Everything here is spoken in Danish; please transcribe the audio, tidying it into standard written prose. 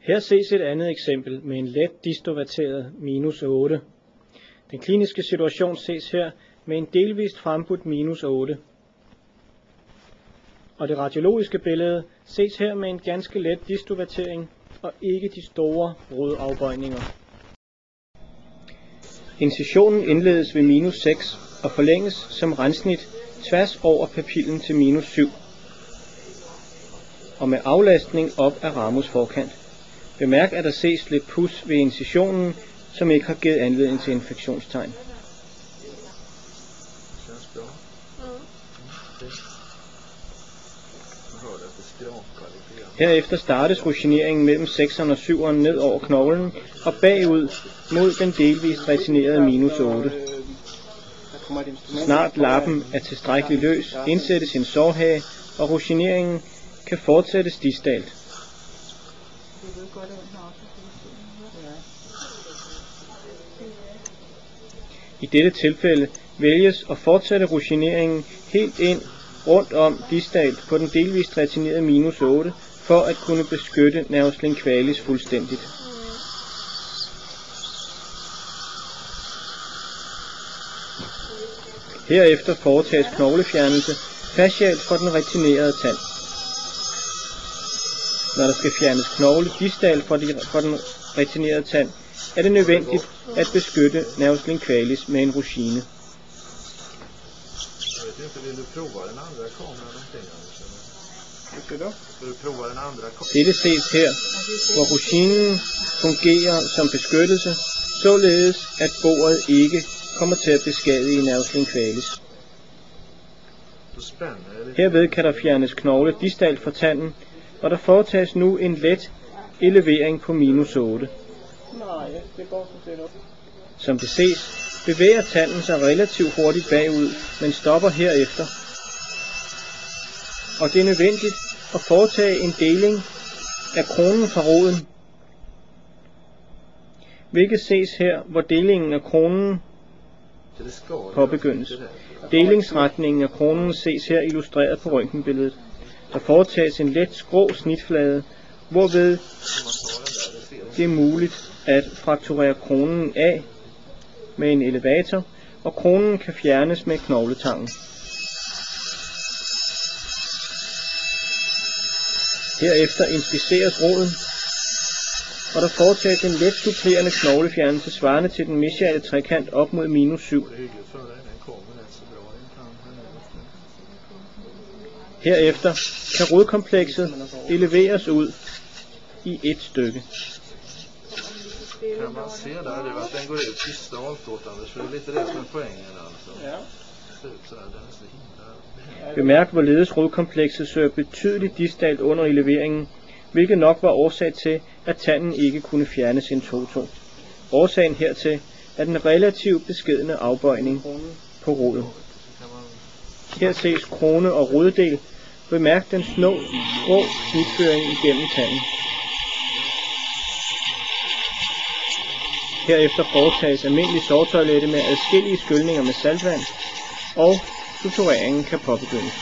Her ses et andet eksempel med en let distoverteret -8. Den kliniske situation ses her med en delvist frembudt -8. Og det radiologiske billede ses her med en ganske let distovertering og ikke de store rodafbøjninger. Incisionen indledes ved -6 og forlænges som rendsnit tværs over papillen til -7 og med aflastning op af ramus forkant. Bemærk, at der ses lidt pus ved incisionen, som ikke har givet anledning til infektionstegn. Herefter startes rugineringen mellem 6'eren og 7'eren ned over knoglen og bagud mod den delvist retinerede -8. Snart lappen er tilstrækkeligt løs, indsættes en sårhage, og rugineringen kan fortsættes distalt. I dette tilfælde vælges at fortsætte rugineringen helt ind rundt om distalt på den delvist retinerede -8 for at kunne beskytte nervus lingualis fuldstændigt. Herefter foretages knoglefjernelse fascialt for den retinerede tand. Når der skal fjernes knogle distalt for den retinerede tand, er det nødvendigt at beskytte nervus lingualis med en rugine. Dette ses her, hvor ruginen fungerer som beskyttelse, således at boret ikke kommer til at beskadige nervus lingualis. Herved kan der fjernes knogle distalt fra tanden, og der foretages nu en let elevering på -8. Som det ses, bevæger tanden sig relativt hurtigt bagud, men stopper herefter. Og det er nødvendigt at foretage en deling af kronen fra roden, hvilket ses her, hvor delingen af kronen påbegyndes. Delingsretningen af kronen ses her illustreret på røntgenbilledet. Der foretages en let skrå snitflade, hvorved det er muligt at frakturere kronen af med en elevator, og kronen kan fjernes med knogletangen. Herefter inspiceres roden, og der foretages en let supplerende knoglefjernelse svarende til den mesiale trekant op mod -7. Herefter kan rodkomplekset eleveres ud i et stykke. Kan man se där det att den går ut sista avståtandet, så det är lite det som är poängen alltså. Ja. Så den är så himla. Bemærk, hvorledes rodkomplekset søger betydeligt distalt under eleveringen, hvilket nok var årsag til, at tanden ikke kunne fjernes in toto. Årsagen hertil er den relativt beskedne afbøjning på roden. Her ses krone og roddel. Bemærk den grå snitføring igennem tanden. Herefter foretages almindelig sårtoilette med adskillige skyldninger med saltvand, og sutureringen kan påbegyndes.